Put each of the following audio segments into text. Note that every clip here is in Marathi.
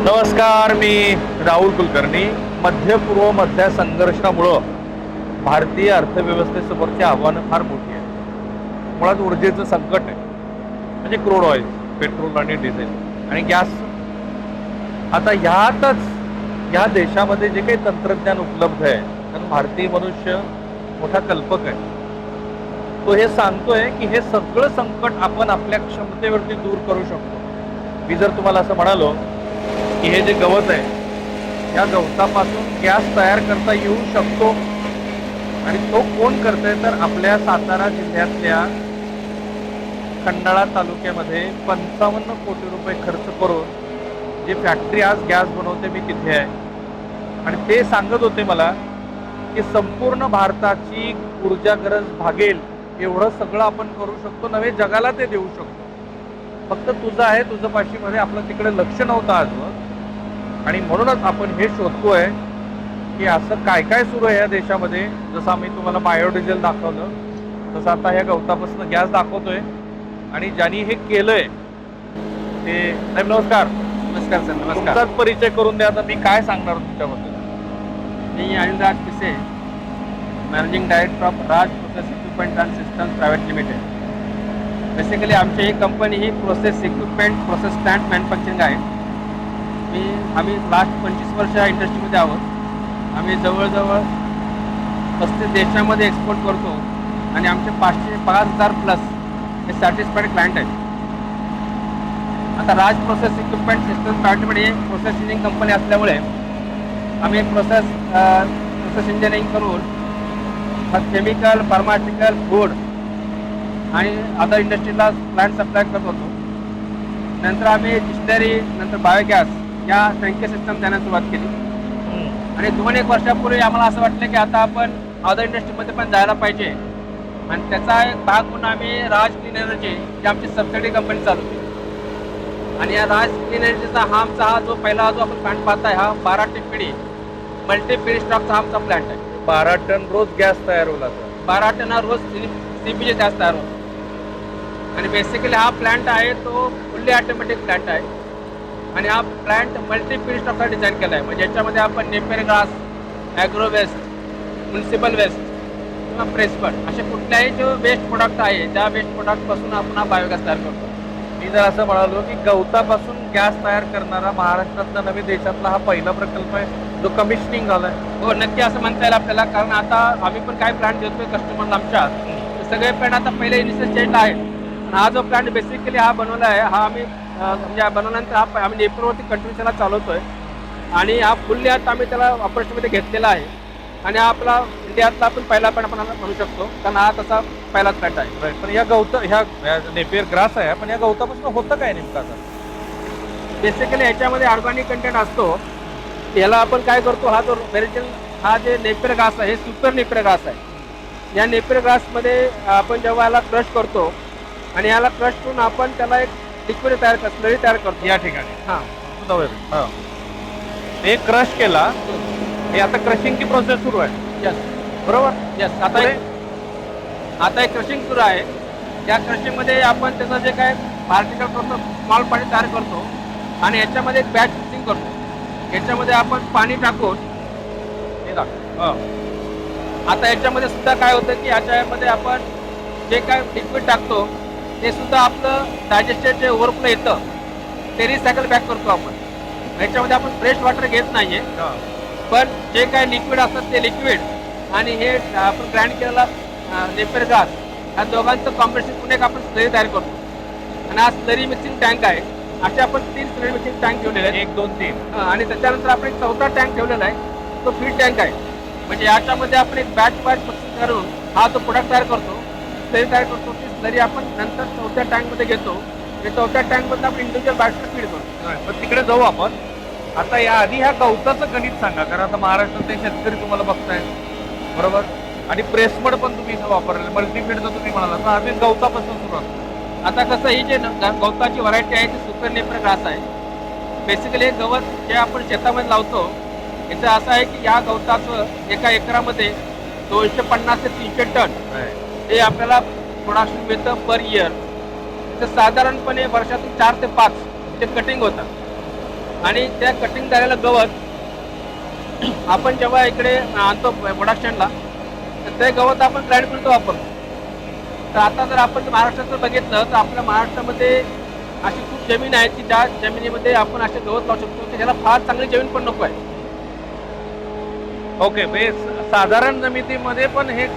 नमस्कार, मी राहुल कुलकर्णी. मध्य पूर्व मधल्या संघर्षामुळं भारतीय अर्थव्यवस्थेसमोरची आव्हानं फार मोठी आहेत. मुळात ऊर्जेचं संकट आहे, म्हणजे क्रूड ऑइल, पेट्रोल आणि डिझेल आणि गॅस. आता ह्यातच या देशामध्ये जे काही तंत्रज्ञान उपलब्ध आहे, कारण भारतीय मनुष्य मोठा कल्पक आहे, तो हे सांगतोय की हे सगळं संकट आपण आपल्या क्षमतेवरती दूर करू शकतो. मी जर तुम्हाला असं म्हणालो की हे जे गवत आहे, या गवतापासून गॅस तयार करता येऊ शकतो, आणि तो कोण करतोय तर आपल्या सातारा जिल्ह्यातल्या खंडाळा तालुक्यामध्ये 55 कोटी रुपये खर्च करून जी फॅक्टरी आज गॅस बनवते, मी तिथे आहे. आणि ते सांगत होते मला की संपूर्ण भारताची ऊर्जा गरज भागेल एवढं सगळं आपण करू शकतो, नवे जगाला ते देऊ शकतो. फक्त तुझं आहे, तुझं पाशीमध्ये आपलं तिकडे लक्ष नव्हतं आजवर. आणि म्हणूनच आपण हे शोधतोय की असं काय काय सुरू आहे या देशामध्ये. जसं आम्ही तुम्हाला बायोडिझेल दाखवलं, तसं आता ह्या गवतापासून गॅस दाखवतोय. आणि ज्यांनी हे केलंय ते साहेब, नमस्कार. नमस्कार सर. नमस्कार. तुमचाच परिचय करून द्या. आता मी काय सांगणार तुमच्याबद्दल. मी Anil Raj Pise, managing director of Raj process equipment and systems private limited. Basically आमची ही कंपनी ही process equipment, process plant manufacturing आहे. आम्ही लास्ट 25 वर्ष या इंडस्ट्रीमध्ये आहोत. आम्ही जवळजवळ 35 देशामध्ये एक्सपोर्ट करतो आणि आमचे 5,000 प्लस हे सॅटिस्फाईड क्लायंट आहेत. आता Raj process equipment system private limited ही प्रोसेस इंजिनिअरिंग कंपनी असल्यामुळे आम्ही प्रोसेस इंजिनिअरिंग करून केमिकल, फार्मास्युटिकल, फूड आणि अदर इंडस्ट्रीला प्लांट सप्लाय करत होतो. नंतर आम्ही डिस्टलरी, नंतर बायोगॅस या टँकर सिस्टम देण्यास सुरुवात केली. आणि 2-1 वर्षापूर्वी आम्हाला असं वाटलं की आता आपण अदर इंडस्ट्रीमध्ये पण जायला पाहिजे. आणि त्याचा एक भाग म्हणून आम्ही राज क्लीन एनर्जी जी आमची सबसिडी कंपनी चालवते. आणि या राज क्लीन एनर्जीचा हा जो पहिला जो आपण प्लांट पाहताय, हा 12 टिपिडी मल्टी पिढी स्टॉकचा आमचा प्लांट आहे. 12 टन रोज गॅस तयार होईल. 12 टन रोज CBG गॅस तयार होतो. आणि बेसिकली हा प्लांट आहे तो फुल्ली ऑटोमॅटिक प्लांट आहे. आणि हा प्लांट मल्टी पिढी स्टॉकचा डिझाईन केला आहे. म्हणजे याच्यामध्ये आपण Napier grass, agro waste, municipal waste किंवा प्रेसबट असे कुठल्याही जो वेस्ट प्रोडक्ट आहे, त्या वेस्ट प्रोडक्टपासून आपण हा बायोगॅस तयार करतो. मी जर असं म्हणालो की गवतापासून गॅस तयार करणारा महाराष्ट्रातला नव्हे देशातला हा पहिला प्रकल्प आहे जो कमिशनिंग झालाय. हो, नक्की असं म्हणता येईल आपल्याला. कारण आता आम्ही पण काय प्लांट देतोय कस्टमरला आमच्या, सगळे प्लांट आता पहिले इनिशियल स्टेजला आहेत. आणि हा जो प्लांट बेसिकली हा बनवला आहे, हा आम्ही म्हणजे बनवल्यानंतर हा आम्ही एप्रिलवरती कंटिन्यूला चालवतोय. आणि हा फुल्ली आता आम्ही त्याला ऑपरेशनमध्ये घेतलेला आहे. आणि हा आपला इंडियातला आपण पहिला प्लांट आपण म्हणू शकतो, कारण हा तसा पहिलाच प्लांट आहे. पण या ह्या नेपियर ग्रास आहे, पण या गवतापासून होतं काय नेमकं? आता बेसिकली याच्यामध्ये ऑर्गॅनिक कंटेंट असतो. याला आपण काय करतो, हा जो हा जे नेपियर ग्रास आहे, हे सुपर नेपियर ग्रास आहे. या नेपियर ग्रासमध्ये आपण जेव्हा याला क्रश करतो आणि याला क्रश करून आपण त्याला एक लिक्विड स्लरी तयार करतो या ठिकाणी. हां, हे क्रश केला, हे आता क्रशिंगची प्रोसेस सुरू आहे. यस, बरोबर. यस. आता एक क्रशिंग सुरू आहे. या क्रशिंगमध्ये आपण त्याचं जे काय पार्टिकल करतो, स्मॉल पार्टी तयार करतो आणि याच्यामध्ये एक बॅच मिक्सिंग करतो. याच्यामध्ये आपण पाणी टाकून हे आता याच्यामध्ये सुद्धा काय होतं की याच्यामध्ये आपण जे काय लिक्विड टाकतो ते सुद्धा आपलं डायजेस्टेड जे ओव्हरफ्लो येतं ते रिसायकल बॅक करतो आपण. याच्यामध्ये आपण फ्रेश वॉटर घेत नाहीये, पण जे काय लिक्विड असतात ते लिक्विड आणि हे आपण ग्राइंड केलेला नेपियर ग्रास, ह्या दोघांचं कॉम्बिनेशन करून एक आपण स्लरी तयार करतो. आणि हा स्लरी मिक्सिंग टँक आहे. असे आपण 3 स्लरी मिक्सिंग टँक ठेवलेले आहेत, 1, 2, 3. आणि त्याच्यानंतर आपण एक 4था टँक ठेवलेला आहे, तो फीड टँक आहे. म्हणजे याच्यामध्ये आपण एक बॅच मिक्सिंग करून हा जो प्रोडक्ट तयार करतो, स्लरी तयार करतो, ती स्लरी आपण नंतर 4थ्या टँकमध्ये घेतो. आणि 4थ्या टँकमध्ये आपण इंडिव्हिज्युअल बॅचला फीड करतो. पण तिकडे जाऊ आपण. आता या आधी ह्या गवताचं गणित सांगा, कारण आता महाराष्ट्रातले शेतकरी तुम्हाला बघताय, बरोबर. आणि प्रेसमड पण तुम्ही इथं वापरले, मल्टीफीडचं तुम्ही म्हणाला, तर आधी गवतापासून सुरुवात. आता कसं ही जे गवताची व्हरायटी आहे ती सुपर नेपियर ग्रास आहे. बेसिकली हे गवत जे आपण शेतामध्ये लावतो, याचं असं आहे की या गवताचं एका एकरामध्ये 250 ते 300 टन हे आपल्याला प्रोडक्शन मिळतं पर इयर. तर साधारणपणे वर्षातून 4 ते 5 ते कटिंग होतं. आणि त्या कटिंग झालेलं गवत आपण जेव्हा इकडे आणतो प्रोडक्शनला, तर ते गवत आपण ग्राइंड करून वापरतो. तर आता जर आपण महाराष्ट्रात जर बघितलं तर आपल्या महाराष्ट्रामध्ये अशी खूप जमीन आहे की ज्या जमिनीमध्ये आपण असे गवत लावू शकतो की ज्याला फार चांगली जमीन पण नको आहे. ओके, साधारण जमिनीमध्ये पण हे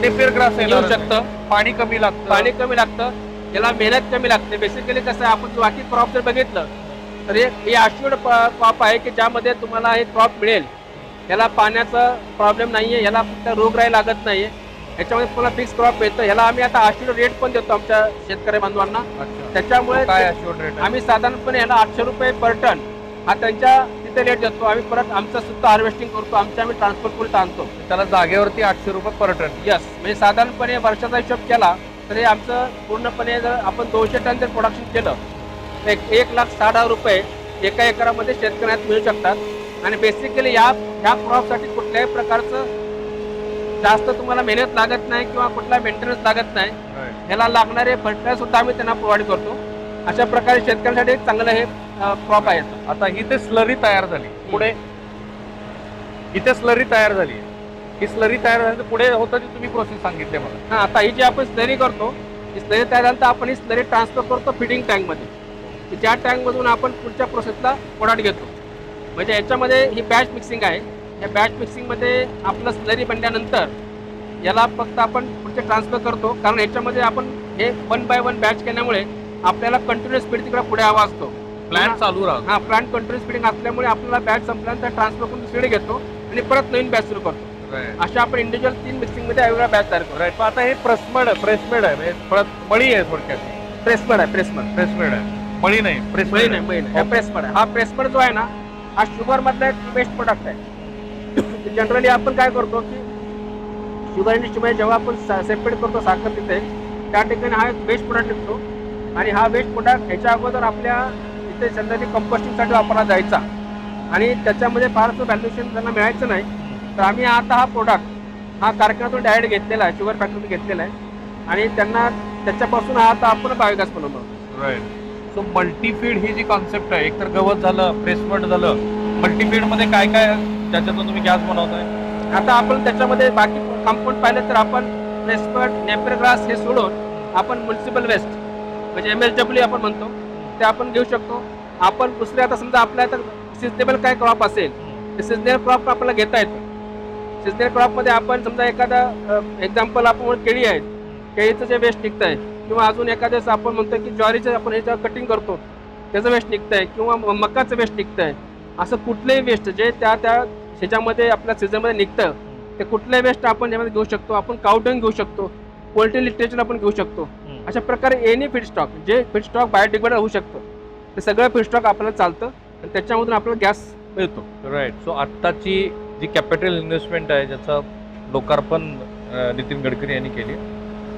नेपियर ग्रास येऊ शकतं. पाणी कमी लागतं. पाणी कमी लागतं, याला मेहनत कमी लागते. बेसिकली कसं आहे, आपण बाकी क्रॉप जर बघितलं तर हे अश्युअर्ड क्रॉप आहे की ज्यामध्ये तुम्हाला हे क्रॉप मिळेल. याला पाण्याचा प्रॉब्लेम नाही आहे, याला फक्त रोगराई लागत नाही आहे, याच्यामध्ये पुन्हा फिक्स क्रॉप येतं. ह्याला आम्ही आता अश्युअर्ड रेट पण देतो आमच्या शेतकरी बांधवांना. त्याच्यामुळे काय अश्युअर्ड रेट? आम्ही साधारणपणे याला 800 रुपये पर टन हा त्यांच्या तिथे रेट देतो. आम्ही परत आमचं सुद्धा हार्वेस्टिंग करतो, आम्ही ट्रान्सपोर्ट करून आणतो. त्याला जागेवरती 800 रुपये पर टन. यस, म्हणजे साधारणपणे वर्षाचा हिशोब केला तर हे आमचं पूर्णपणे जर आपण 200 टन जर प्रोडक्शन केलं तर 1,60,000 रुपये एका एकरामध्ये शेतकऱ्यांना मिळू शकतात. आणि बेसिकली ह्या क्रॉपसाठी कुठल्याही प्रकारचं जास्त तुम्हाला मेहनत लागत नाही किंवा कुठला मेंटेनन्स लागत नाही. ह्याला लागणारे फर्टिलायझर सुद्धा आम्ही त्यांना प्रोव्हाइड करतो. अशा प्रकारे शेतकऱ्यांसाठी एक चांगलं हे क्रॉप आहे. आता ही ते स्लरी तयार झाली, पुढे इथे स्लरी तयार झाली. ही स्लरी तयार झाली तर पुढे होतं ते तुम्ही प्रोसेस सांगितले मला. हां, आता ही जी आपण स्लरी करतो, ही स्लरी तयार झाली तर आपण ही स्लरी ट्रान्सफर करतो फिडिंग टँकमध्ये. ज्या टँकमधून आपण पुढच्या प्रोसेसला प्रोडक्ट घेतो. म्हणजे याच्यामध्ये ही बॅच मिक्सिंग आहे. या बॅच मिक्सिंगमध्ये आपलं स्लरी बनल्यानंतर याला फक्त आपण पुढचे ट्रान्सफर करतो, कारण याच्यामध्ये आपण हे 1 बाय 1 बॅच केल्यामुळे आपल्याला कंटिन्युअस स्पीड तिकडे पुढे हवा असतो. प्लॅन चालू राहतो. हां, प्लांट कंटिन्युअस स्पीडिंग असल्यामुळे आपल्याला बॅच संपल्यानंतर ट्रान्सफर करून दुसरीकडे घेतो आणि परत नवीन बॅच सुरू करतो. अशा आपण इंडिव्हिज्युअल 3 मिक्सिंगमध्ये वेगवेगळ्या बॅच तयार करतो. राईट. आता हे प्रेसमेड आहे म्हणजे मळी आहे थोडक्यात. प्रेसमड आहे, प्रेसमड आहे, मळी नाही. मळी नाही. हा प्रेसमड आहे. हा प्रेसमड जो आहे ना, हा शुगर मधला एक बेस्ट प्रोडक्ट आहे. जनरली आपण काय करतो की शुगर इंडस्ट्रीमध्ये जेव्हा आपण सेपरेट करतो साखर तिथे, त्या ठिकाणी हा एक वेस्ट प्रोडक्ट निघतो. आणि हा वेस्ट प्रोडक्ट ह्याच्या अगोदर आपल्या इथे जनरली कंपोस्टिंगसाठी वापरला जायचा आणि त्याच्यामध्ये फारसं व्हॅल्युएशन त्यांना मिळायचं नाही. तर आम्ही आता हा प्रोडक्ट हा कारखान्यातून डायरेक्ट घेतलेला आहे, शुगर फॅक्टरीतून घेतलेला आहे आणि त्यांना त्याच्यापासून हा आता आपण बायोगॅस बनवतो. राईट. सो मल्टीफीड ही जी कॉन्सेप्ट आहे, एकतर गवत झालं, प्रेसमेड झालं, मल्टीफीड मध्ये काय काय ज्याच्यातून तुम्ही गॅस बनवताय? आता आपण त्याच्यामध्ये बाकी कंपाऊंड पाहिलं तर आपण प्रेसमेड, नेपियर ग्रास हे सोडून आपण म्युनिसिपल वेस्ट म्हणजे MSW आपण म्हणतो ते आपण घेऊ शकतो. आपण दुसरे आता समजा आपल्या आता सिजनेबल काय क्रॉप असेल ते सिजनेबल क्रॉप आपल्याला घेता येतं. सिजनेबल क्रॉपमध्ये आपण समजा एखादा एक्झाम्पल आपण केळी आहे, केळीचं जे वेस्ट निघतं आहे किंवा अजून एखाद्या आपण म्हणतो की ज्वारीचं आपण ह्याचं कटिंग करतो त्याचं वेस्ट निघतं आहे किंवा मकाचं वेस्ट निघतं आहे. असं कुठलंही वेस्ट जे त्या ह्याच्यामध्ये आपल्या सीझनमध्ये निघतं ते कुठलंही वेस्ट आपण यामध्ये घेऊ शकतो. आपण काउडंग घेऊ शकतो, पोल्ट्री लिटरेचर आपण घेऊ शकतो. अशा प्रकारे एनी फीडस्टॉक जे फीडस्टॉक बायोडिग्रेडेबल होऊ शकतं ते सगळं फीडस्टॉक आपल्याला चालतं आणि त्याच्यामधून आपल्याला गॅस मिळतो. राईट. सो आत्ताची जी कॅपिटल इन्व्हेस्टमेंट आहे ज्याचं लोकार्पण नितीन गडकरी यांनी केली,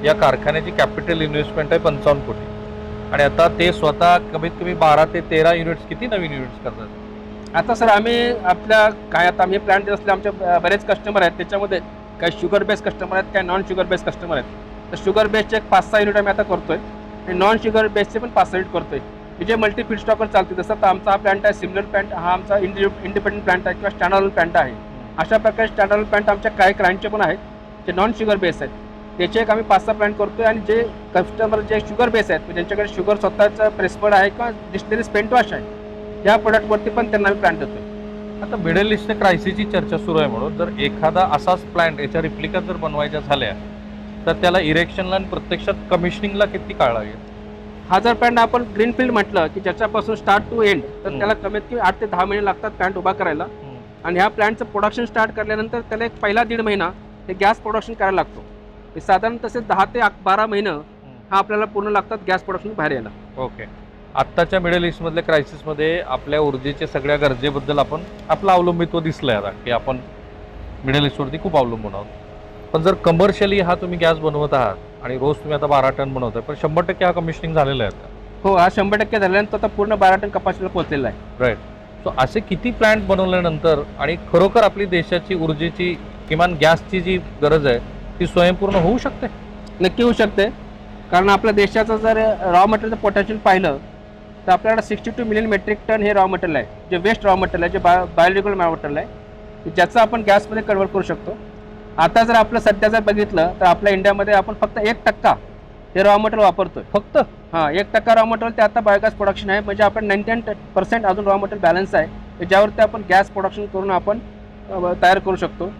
या कारखान्याची कॅपिटल इन्व्हेस्टमेंट आहे 55 कोटी आणि आता ते स्वतः कमीत कमी 12 ते 13 युनिट्स, किती नवीन युनिट्स करतात? आता सर आम्ही आपल्या काय आता आम्ही प्लांट असले आमचे बरेच कस्टमर आहेत, त्याच्यामध्ये काही शुगर बेस्ड कस्टमर आहेत, काही नॉन शुगर बेस्ड कस्टमर आहेत. तर शुगर बेस्डचे एक 5-6 युनिट आम्ही आता करतोय आणि नॉन शुगर बेस्डचे पण 5-6 युनिट करतोय. जे मल्टी फीड स्टॉकर चालते. जसं तर आमचा हा प्लांट आहे सिमिलर प्लांट, हा आमचा इंडिपेंडंट प्लांट आहे किंवा स्टँडअलोन प्लांट आहे. अशा प्रकारे स्टँडअलोन प्लांट आमच्या काही क्लायंटचे पण आहेत जे नॉन शुगर बेस आहेत. त्याचे एक आम्ही 5-6 प्लांट करतोय आणि जे कस्टमर जे शुगर बेस आहेत ज्यांच्याकडे शुगर स्वतःचं प्रेसमेड आहे किंवा डिस्टिलरी स्पेंट वॉश आहे, या प्रोडक्टवरती पण त्यांना आम्ही प्लांट देतोय. आता मिडल ईस्ट क्रायसिसची चर्चा सुरू आहे म्हणून जर एखादा असाच प्लांट याच्या रिप्लिका जर बनवायच्या झाल्या तर त्याला इरेक्शनला आणि प्रत्यक्षात कमिशनिंगला किती काळ लागेल? हा जर प्लांट आपण ग्रीनफील्ड म्हटलं की ज्याच्यापासून स्टार्ट टू एंड तर त्याला कमीत कमी 8 ते 10 महिने लागतात प्लांट उभा करायला. आणि ह्या प्लांटचं प्रोडक्शन स्टार्ट केल्यानंतर त्याला एक पहिला 1.5 महिना हे गॅस प्रोडक्शन करायला लागतो. हे साधारण तसे 10 ते 12 महिनं हा आपल्याला पूर्ण लागतात गॅस प्रोडक्शन बाहेर यायला. ओके. आत्ताच्या मिडल ईस्टमधल्या क्रायसिसमध्ये आपल्या ऊर्जेच्या सगळ्या गरजेबद्दल आपण आपलं अवलंबित्व दिसलंय आता की आपण मिडल ईस्टवरती खूप अवलंबून आहोत. पण जर कमर्शियली हा तुम्ही गॅस बनवत आहात आणि रोज तुम्ही आता 12 टन बनवताय, पण 100% हा कमिशनिंग झालेला आहे आता? हो, हा 100% झाल्यानंतर आता पूर्ण 12 टन कपाशीला पोहोचलेला आहे. राईट. सो असे किती प्लांट बनवल्यानंतर आणि खरोखर आपली देशाची ऊर्जेची किमान गॅसची जी गरज आहे ती स्वयंपूर्ण होऊ शकते? नक्की होऊ शकते. कारण आपल्या देशाचं जर रॉ मटेरियलचं पोटॅन्शियल पाहिलं तर आपल्याकडे 62 मिलियन मेट्रिक टन हे रॉ मटेरियल आहे, जे वेस्ट रॉ मटेरियल आहे, जे बायोडिग्रेडेबल मटेरियल आहे, की ज्याचं आपण गॅसमध्ये कन्वर्ट करू शकतो. आता जर आपलं सध्या जर बघितलं तर आपल्या इंडियामध्ये आपण फक्त 1% हे रॉ मटेरियल वापरतोय. फक्त 1% रॉ मटेरियल ते आता बायोगॅस प्रोडक्शन आहे. म्हणजे आपण 99% अजून रॉ मटेरियल बॅलन्स आहे, ज्यावरती आपण गॅस प्रोडक्शन करून आपण तयार करू शकतो.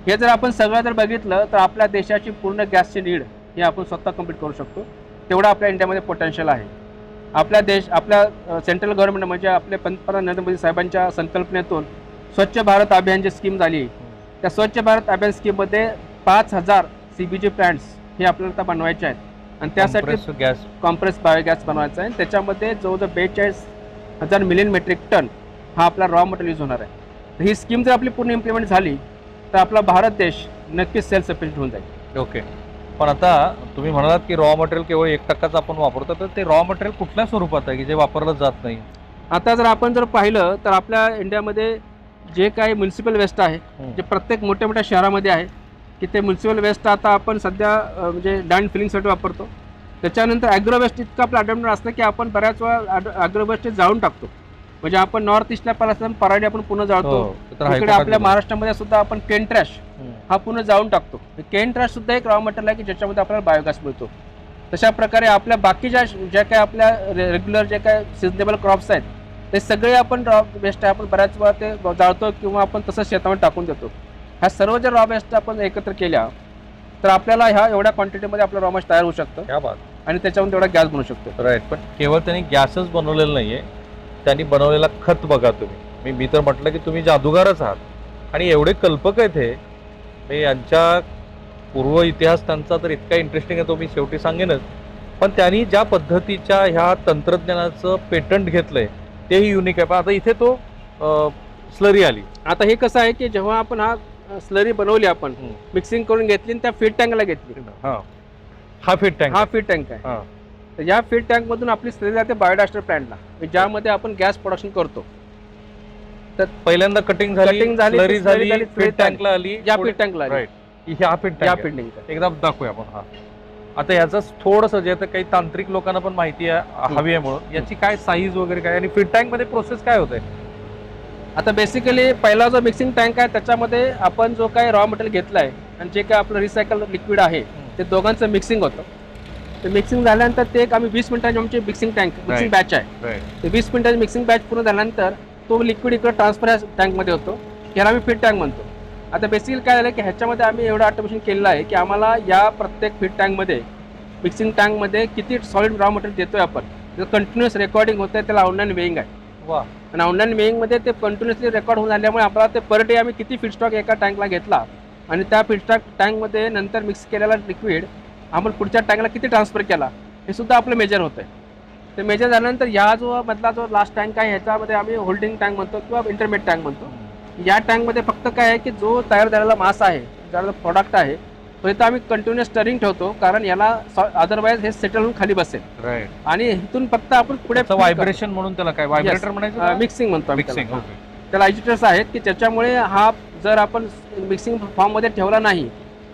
हे जर आपण सगळं जर बघितलं तर आपल्या देशाची पूर्ण गॅसची नीड हे आपण स्वतः कंप्लीट करू शकतो. तेवढं आपल्या इंडियामध्ये पोटेन्शियल आहे. आपल्या सेंट्रल गव्हर्नमेंट म्हणजे आपले पंतप्रधान नरेंद्र मोदी साहेबांच्या संकल्पनेतून स्वच्छ भारत अभियान जी स्कीम झाली, त्या स्वच्छ भारत अभियान स्कीममध्ये 5000 CBG प्लांट्स हे आपल्याला आता बनवायचे आहेत. आणि त्यासाठी गॅस कॉम्प्रेस बायोगॅस बनवायचा आहे. त्याच्यामध्ये जवळजवळ 42,000 मिलियन मेट्रिक टन हा आपला रॉ मटेरियल यूज होणार आहे. तर ही स्कीम जर आपली पूर्ण इम्प्लिमेंट झाली तर आपला भारत देश नक्कीच सेल्फ सफिशियंट होऊन जाईल. ओके. पण आता तुम्ही म्हणालात की रॉ मटेरियल केवळ 1%च आपण वापरतो, तर ते रॉ मटेरियल कुठल्या स्वरूपात आहे की जे वापरलं जात नाही? आता जर आपण पाहिलं तर आपल्या इंडियामध्ये जे काही म्युन्सिपल वेस्ट आहे, जे प्रत्येक मोठ्या मोठ्या शहरामध्ये आहे, की ते म्युन्सिपल वेस्ट आता आपण सध्या म्हणजे लँड फिलिंगसाठी वापरतो. त्याच्यानंतर ॲग्रो वेस्ट इतकं आपलं अडॅप्ट असतं की आपण बऱ्याच वेळा ॲग्रो वेस्ट जाळून टाकतो. म्हणजे आपण नॉर्थ ईस्टला पासून पराडी आपण पुन्हा जाळतो. इकडे आपल्या महाराष्ट्रामध्ये सुद्धा आपण केन ट्रॅश हा पुन्हा जाळून टाकतो. केन ट्रॅश सुद्धा एक रॉ मटेरियल आहे की ज्याच्यामध्ये आपल्याला बायोगॅस मिळतो. तशा प्रकारे आपल्या बाकीच्या ज्या काही आपल्या रेग्युलर जे काही सिजनेबल क्रॉप्स आहेत ते सगळे आपण रॉ वेस्ट आहे आपण बऱ्याच वेळा ते जाळतो किंवा आपण तसंच शेतामध्ये टाकून देतो. ह्या सर्व जर रॉ वेस्ट आपण एकत्र केल्या तर आपल्याला ह्या एवढ्या क्वांटिटीमध्ये आपलं रॉ मटेरियल तयार होऊ शकतं आणि त्याच्यामध्ये तेवढा गॅस बनवू शकतो. राईट. पण केवळ त्यांनी गॅसच बनवलेलं नाहीये, त्यांनी बनवलेला खत बघा तुम्ही. मी तर म्हटलं की तुम्ही जादूगारच आहात आणि एवढे कल्पक आहेत हे. यांच्या पूर्व इतिहास त्यांचा तर इतका इंटरेस्टिंग आहे, तो मी शेवटी सांगेनच. पण त्यांनी ज्या पद्धतीच्या ह्या तंत्रज्ञानाचं पेटंट घेतलंय तेही युनिक आहे. पण आता इथे तो स्लरी आली. आता हे कसं आहे की जेव्हा आपण हा स्लरी बनवली, आपण मिक्सिंग करून घेतली आणि त्या फीड टँकला घेतली. हा फीड टँक आहे. तर या फीड टँक मधून आपली स्लरी जाते बायोडास्टर प्लांटला, ज्यामध्ये आपण गॅस प्रोडक्शन करतो. तर पहिल्यांदा कटिंग झाली, स्लरी झाली, फीड टँकला आली, या फीड टँकला आली. ह्या फीड टँक एकदा दाखवूया आपण. हा आता याचं थोडंसं जे काही तांत्रिक लोकांना पण माहिती हवी आहे म्हणून याची काय साईज वगैरे काय आणि फीड टँक मध्ये प्रोसेस काय होते? आता बेसिकली पहिला जो मिक्सिंग टँक आहे त्याच्यामध्ये आपण जो काही रॉ मटेरियल घेतलं आहे आणि जे काही आपलं रिसायकल लिक्विड आहे ते दोघांचं मिक्सिंग होतं. ते मिक्सिंग झाल्यानंतर ते एक आम्ही 20 मिनिटांची आमची मिक्सिंग बॅच आहे. ते 20 मिनिटाची मिक्सिंग बॅच पूर्ण झाल्यानंतर तो लिक्विड इकडे ट्रान्सफर ह्या टँकमध्ये होतो. याला आम्ही फीड टँक म्हणतो. आता बेसिकली काय झालं की ह्याच्यामध्ये आम्ही एवढं ऑटोमेशन केलेलं आहे की आम्हाला या प्रत्येक फीड टँकमध्ये मिक्सिंग टँकमध्ये किती सॉलिड रॉ मटेरियल देतोय आपण त्याचं कंटिन्युअस रेकॉर्डिंग होतं आहे. त्याला ऑनलाईन वेईंग आहे. वा. आणि ऑनलाईन वेईंगमध्ये ते कंटिन्युअसली रेकॉर्ड होऊन झाल्यामुळे आपल्याला ते पर डे आम्ही किती फीडस्टॉक एका टँकला घेतला आणि त्या फीडस्टॉक टँकमध्ये नंतर मिक्स केलेला लिक्विड आपण पुढच्या टँकला किती ट्रान्सफर केला हे सुद्धा आपलं मेजर होतं आहे. ते मेजर झाल्यानंतर ह्या जो मधला जो लास्ट टँक आहे ह्याच्यामध्ये आम्ही होल्डिंग टँक म्हणतो किंवा इंटरमीडिएट टँक म्हणतो. या टँकमध्ये फक्त काय आहे की जो तयार झालेला मास आहे, ज्याला प्रोडक्ट आहे तो इथं आम्ही कंटिन्युअस स्टरिंग ठेवतो, कारण याला अदरवाईज हे सेटल होऊन खाली बसेल. आणि इथून फक्त आपण पुढे व्हायब्रेशन म्हणून त्याला काय व्हायब्रेटर म्हणायचं, मिक्सिंग म्हणतो त्याला एजिटेटर्स आहेत की त्याच्यामुळे हा जर आपण मिक्सिंग फॉर्ममध्ये ठेवला नाही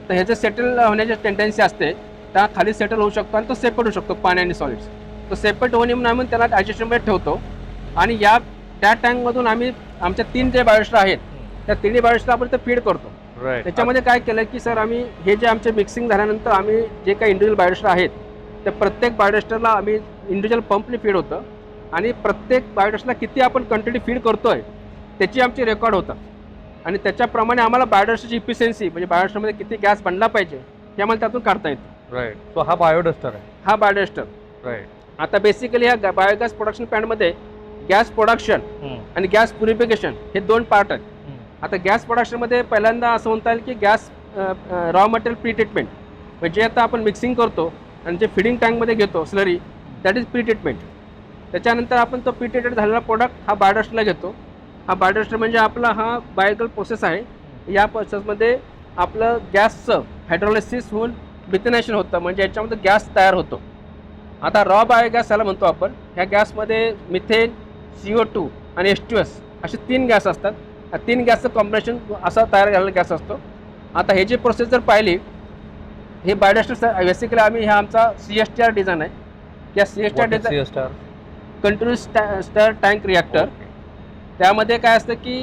तर ह्याचं सेटल होण्याची टेंडन्सी असते, त्या खाली सेटल होऊ शकतो आणि तो सेपरेट होऊ शकतो पाणी आणि सॉलिड्स. तो सेपरेट होणे म्हणून आम्ही त्याला डायजेशनमध्ये ठेवतो. आणि त्या टँकमधून आम्ही आमच्या 3 जे बायोस्टर आहेत त्या 3 बायोस्टर आपण ते फीड करतो. त्याच्यामध्ये काय केलं की सर आम्ही हे जे आमचे मिक्सिंग झाल्यानंतर आम्ही जे काही इंडिव्हिज्युअल बायोस्टर आहेत त्या प्रत्येक बायोस्टरला आम्ही इंडिव्हिज्युअल पंपने फीड होतं आणि प्रत्येक बायोस्टरला किती आपण क्वांटिटी फीड करतोय त्याची आमची रेकॉर्ड होतं. आणि त्याच्याप्रमाणे आम्हाला बायोस्टरची इफिशियन्सी म्हणजे बायोस्टरमध्ये किती गॅस बनला पाहिजे हे आम्हाला त्यातून काढता येतं. राईट. सो हा बायोडास्टर आहे. हा बायोडास्टर. राईट. आता बेसिकली ह्या बायोगॅस प्रोडक्शन प्लांटमध्ये गॅस प्रोडक्शन आणि गॅस प्युरिफिकेशन हे 2 पार्ट आहेत. आता गॅस प्रोडक्शनमध्ये पहिल्यांदा असं म्हणता येईल की gas raw material pre treatment म्हणजे आता आपण मिक्सिंग करतो आणि जे फिडिंग टँकमध्ये घेतो slurry that is pre treatment. त्याच्यानंतर आपण तो प्री ट्रीटेड झालेला प्रोडक्ट हा बायोडास्टरला घेतो. हा बायोडास्टर म्हणजे आपला हा बायोगॅस प्रोसेस आहे. या प्रोसेसमध्ये आपलं गॅसचं हायड्रोलिसिस होऊन मिथेनेशन होतं म्हणजे याच्यामध्ये गॅस तयार होतो. आता रॉ बायोगॅस याला म्हणतो आपण. ह्या गॅसमध्ये मिथेन, CO2 आणि H2S असे 3 गॅस असतात. 3 गॅसचं कॉम्बिनेशन असा तयार झालेला गॅस असतो. आता हे जी प्रोसेस जर पाहिली हे बायोडास्टर बेसिकली आम्ही हा आमचा CSTR डिझाईन आहे. या CSTR डिझाईन कंटिन्युअस स्टर टँक रिॲक्टर. त्यामध्ये काय असतं की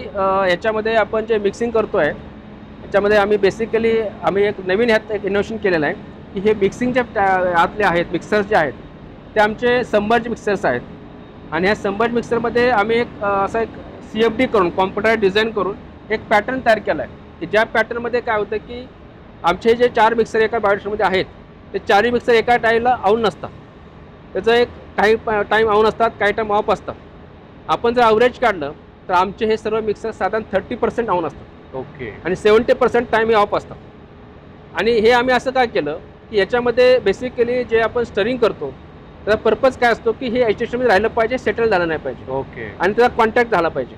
याच्यामध्ये आपण जे मिक्सिंग करतो आहे याच्यामध्ये आम्ही एक नवीन ह्यात एक इनोव्हेशन केलेलं आहे की हे मिक्सिंग जे आतले आहेत मिक्सर्स जे आहेत ते आमचे सबमर्ज मिक्सर्स आहेत. आणि ह्या सबमर्ज मिक्सरमध्ये आम्ही असा एक CFD करून कॉम्प्युटर डिझाईन करून एक पॅटर्न तयार केला आहे की ज्या पॅटर्नमध्ये काय होतं की आमचे जे 4 मिक्सर एका बायोडिस्टरमध्ये आहेत ते 4ही मिक्सर एका टाईमला ऑन नसतात. त्याचं एक काही टाईम ऑन असतात, काही टाईम ऑफ असतात. आपण जर ॲव्हरेज काढलं तर आमचे हे सर्व मिक्सर साधारण 30% ऑन असतात. ओके. आणि 70% टाईम हे ऑफ असतात. आणि हे आम्ही असं काय केलं की याच्यामध्ये बेसिकली जे आपण स्टरिंग करतो त्याचा पर्पज काय असतो की हे एचएसमध्ये राहिलं पाहिजे, सेटल झालं नाही पाहिजे. ओके. आणि त्याचा कॉन्टॅक्ट झाला पाहिजे.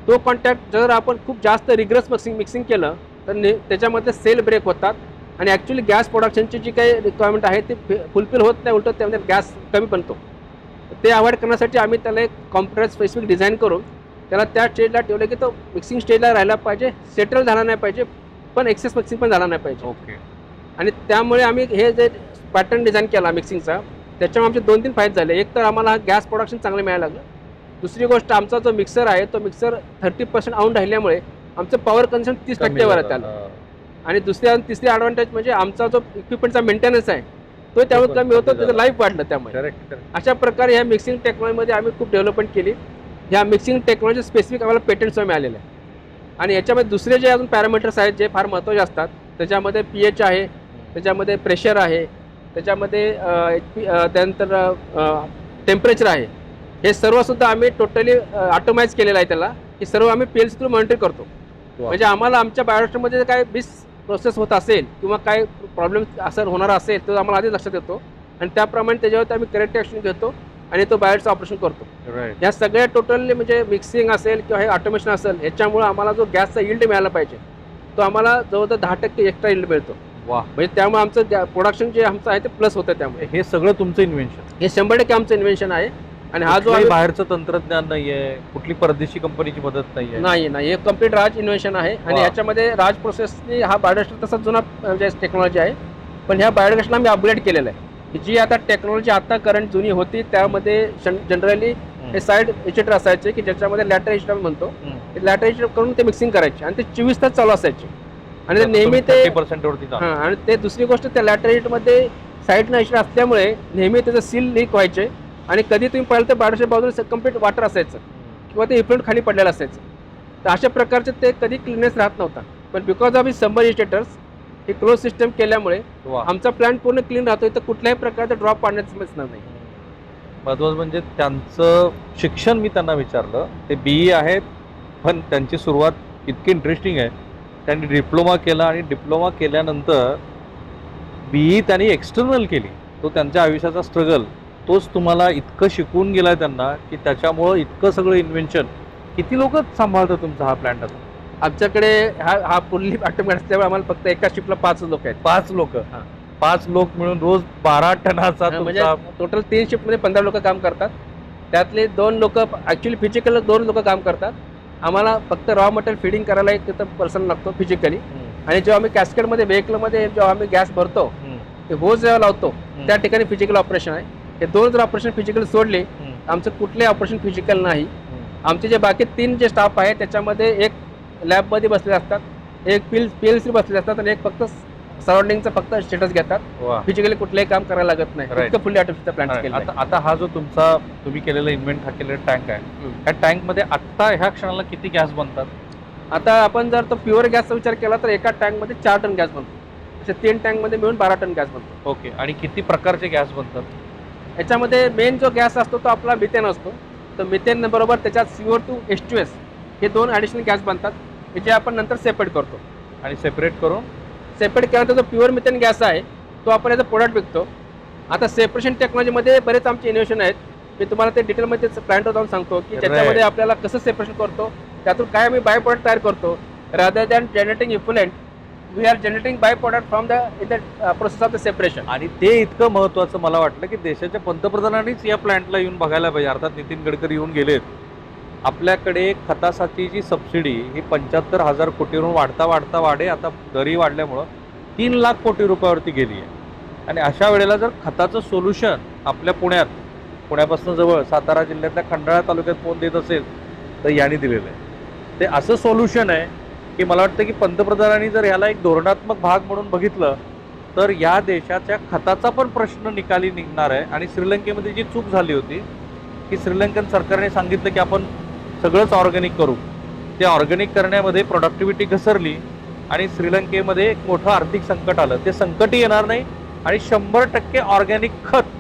तो कॉन्टॅक्ट जर आपण खूप जास्त रिग्रस मिक्सिंग केलं तर त्याच्यामध्ये सेल ब्रेक होतात आणि ॲक्च्युली गॅस प्रोडक्शनची जी काही रिक्वायरमेंट आहे ती फुलफिल होत नाही, उलट त्यामध्ये गॅस कमी बनतो. ते अवॉइड करण्यासाठी आम्ही त्याला एक कॉम्प्युटर स्पेसिफिक डिझाईन करून त्याला त्या स्टेजला ठेवलं की तो मिक्सिंग स्टेजला राहिला पाहिजे, सेटल झाला नाही पाहिजे, पण एक्सेस मिक्सिंग पण झाला नाही पाहिजे. ओके. आणि त्यामुळे आम्ही हे जे पॅटर्न डिझाईन केला मिक्सिंगचा त्याच्यामुळे आमचे 2-3 फायदे झाले. एक तर आम्हाला गॅस प्रोडक्शन चांगलं मिळायला लागलं. दुसरी गोष्ट आमचा जो मिक्सर आहे तो मिक्सर 30% ऑन राहिल्यामुळे आमचं पॉवर कन्झम्पन 30% वर आलं. आणि तिसरी ॲडव्हान्टेज म्हणजे आमचा जो इक्विपमेंटचा मेंटेनन्स आहे तो त्यामुळे कमी होतो, त्याचं लाईफ वाढलं. त्यामुळे अशा प्रकारे ह्या मिक्सिंग टेक्नॉलॉजीमध्ये आम्ही खूप डेव्हलपमेंट केली. ह्या मिक्सिंग टेक्नॉलॉजी स्पेसिफिक आम्हाला पेटंट्स मिळालेले आहे. आणि याच्यामध्ये दुसरे जे अजून पॅरामीटर्स आहेत जे फार महत्त्वाचे असतात त्याच्यामध्ये pH आहे, त्याच्यामध्ये प्रेशर आहे, त्याच्यामध्ये त्यानंतर टेम्परेचर आहे. हे सर्वसुद्धा आम्ही टोटली ऑटोमाइज केलेलं आहे. त्याला हे सर्व आम्ही PLC थ्रू मॉनिटर करतो. म्हणजे आम्हाला आमच्या बायोरिएक्टरमध्ये काय प्रोसेस होत असेल किंवा काय प्रॉब्लेम असं होणार असेल तर आम्हाला आधी लक्षात येतो आणि त्याप्रमाणे त्याच्यावरती आम्ही करेक्ट ॲक्शन घेतो आणि तो बायोचं ऑपरेशन करतो. या सगळ्या टोटली म्हणजे मिक्सिंग असेल किंवा हे ऑटोमेशन असेल याच्यामुळे आम्हाला जो गॅसचा यील्ड मिळाला पाहिजे तो आम्हाला जवळजवळ 10% एक्स्ट्रा यील्ड मिळतो. वा. म्हणजे त्यामुळे आमचं प्रोडक्शन जे आमचं आहे ते प्लस होतं. त्यामुळे हे सगळं तुमचं इन्व्हेन्शन, हे 100% आमचं इन्व्हेन्शन आहे. आणि हा जो बाहेरचं तंत्रज्ञान नाहीये, कुठली परदेशी कंपनीची मदत नाहीये. नाही, हे कम्प्लीट राज इन्व्हेन्शन आहे. आणि याच्यामध्ये राज प्रोसेसनी हा बायोडिस्टर तसा जुना म्हणजे टेक्नॉलॉजी आहे, पण ह्या बायोडिस्टरला आम्ही अपग्रेड केलेलं आहे. जी आता टेक्नॉलॉजी आता करंट जुनी होती त्यामध्ये जनरली हे साईड इचिटर असायचे की ज्याच्यामध्ये लॅटर इचिटर म्हणतो, लॅटर इचिटर करून ते मिक्सिंग करायचे आणि ते 24 तास चालू असायचे. आणि ते नेहमी ते 30% वरती. आणि ते दुसरी गोष्ट त्या लॅटर इचिटरमध्ये साईडनं इचिटर असल्यामुळे नेहमी त्याचं सील लीक व्हायचे आणि कधी तुम्ही पाहिलं तर बायोडिस्टर बाजूला कम्प्लीट वॉटर असायचं किंवा ते इफ्लुएंट खाली पडलेलं असायचं. तर अशा प्रकारचे ते कधी क्लीननेस राहत नव्हता. पण बिकॉज ऑफ सबमर्ज इचिटर्स ही क्लोज सिस्टम केल्यामुळे आमचा प्लांट पूर्ण क्लीन राहतोय, तर कुठल्याही प्रकारचा ड्रॉप पाडण्याचं समजणार नाही. महत्वाचं म्हणजे त्यांचं शिक्षण मी त्यांना विचारलं, ते BE आहेत पण त्यांची सुरुवात इतकी इंटरेस्टिंग आहे. त्यांनी डिप्लोमा केला आणि डिप्लोमा केल्यानंतर BE त्यांनी एक्सटर्नल केली. तो त्यांच्या आयुष्याचा स्ट्रगल तोच तुम्हाला इतकं शिकवून गेलाय त्यांना की त्याच्यामुळं इतकं सगळं इन्व्हेन्शन. किती लोक सांभाळतात तुमचा हा प्लांट? आता आमच्याकडे हा फुल्ली ऑटोमॅटिक असल्यामुळे आम्हाला फक्त एका शिफ्टला 5 लोक आहेत. 5 लोक? 5 लोक मिळून रोज 12 टनाचा म्हणजे टोटल 3 शिफ्टमध्ये 15 लोक काम करतात. त्यातले 2 लोक ॲक्च्युली फिजिकल 2 लोक काम करतात. आम्हाला फक्त रॉ मटेरियल फिडिंग करायला एक तिथं पर्सन लागतो फिजिकली. आणि जेव्हा आम्ही कॅस्केडमध्ये व्हेकलमध्ये जेव्हा आम्ही गॅस भरतो ते होज जेव्हा लावतो त्या ठिकाणी फिजिकल ऑपरेशन आहे. हे 2 जर ऑपरेशन फिजिकल सोडले आमचं कुठलंही ऑपरेशन फिजिकल नाही. आमचे जे बाकी 3 जे स्टाफ आहे त्याच्यामध्ये एक लॅबमध्ये बसलेले असतात, एक PLC बसलेले असतात आणि एक फक्त सराउंडिंगचं फक्त स्टेटस घेतात. फिजिकली कुठलंही काम करायला लागत नाही. इतकं फुल्ली ऑटोमेटेड प्लांट केलं. आता हा जो तुमचा तुम्ही केलेला इन्व्हेंट हा केलेला टँक आहे, ह्या टँकमध्ये आत्ता ह्या क्षणाला किती गॅस बनतात? आता आपण जर तो प्युअर गॅसचा विचार केला तर एका टँकमध्ये 4 टन गॅस बनतो. असे 3 टँकमध्ये मिळून 12 टन गॅस बनतो. ओके. आणि किती प्रकारचे गॅस बनतात? याच्यामध्ये मेन जो गॅस असतो तो आपला मिथेन असतो. तर मिथेन बरोबर त्याच्यात CO2 H2S हे 2 ॲडिशनल गॅस बनतात जे आपण नंतर सेपरेट करतो. आणि सेपरेट केल्यानंतर जो प्युअर मिथेन गॅस आहे तो आपण याचा प्रोडक्ट विकतो. आता सेपरेशन टेक्नॉलॉजीमध्ये बरेच आमचे इनोव्हेशन आहेत. मी तुम्हाला ते डिटेलमध्ये प्लांटवर जाऊन सांगतो की त्याच्यामध्ये आपल्याला कसं सेपरेशन करतो, त्यातून काय आम्ही बाय प्रोडक्ट तयार करतो. Rather than generating effluent we are generating by product from the process of the separation. आणि ते इतकं महत्त्वाचं मला वाटलं की देशाच्या पंतप्रधानांनीच या प्लांटला येऊन बघायला पाहिजे. अर्थात नितीन गडकरी येऊन गेलेत. आपल्याकडे खतासाठीची सबसिडी ही 75,000 कोटीवरून वाढता वाढे आता दरही वाढल्यामुळं 3 लाख कोटी रुपयावरती गेली आहे. आणि अशा वेळेला जर खताचं सोल्युशन आपल्या पुण्यात पुण्यापासून जवळ सातारा जिल्ह्यातल्या खंडाळा तालुक्यात फोन देत असेल तर यांनी दिलेलं आहे. ते असं सोल्युशन आहे की मला वाटतं की पंतप्रधानांनी जर ह्याला एक धोरणात्मक भाग म्हणून बघितलं तर या देशाच्या खताचा पण प्रश्न निकाली निघणार आहे. आणि श्रीलंकेमध्ये जी चूक झाली होती की श्रीलंकन सरकारने सांगितलं की आपण सगळंच ऑर्गॅनिक करू, ते ऑर्गॅनिक करण्यामध्ये प्रोडक्टिव्हिटी घसरली आणि श्रीलंकेमध्ये एक मोठं आर्थिक संकट आलं. ते संकटही येणार नाही आणि 100% ऑर्गॅनिक खत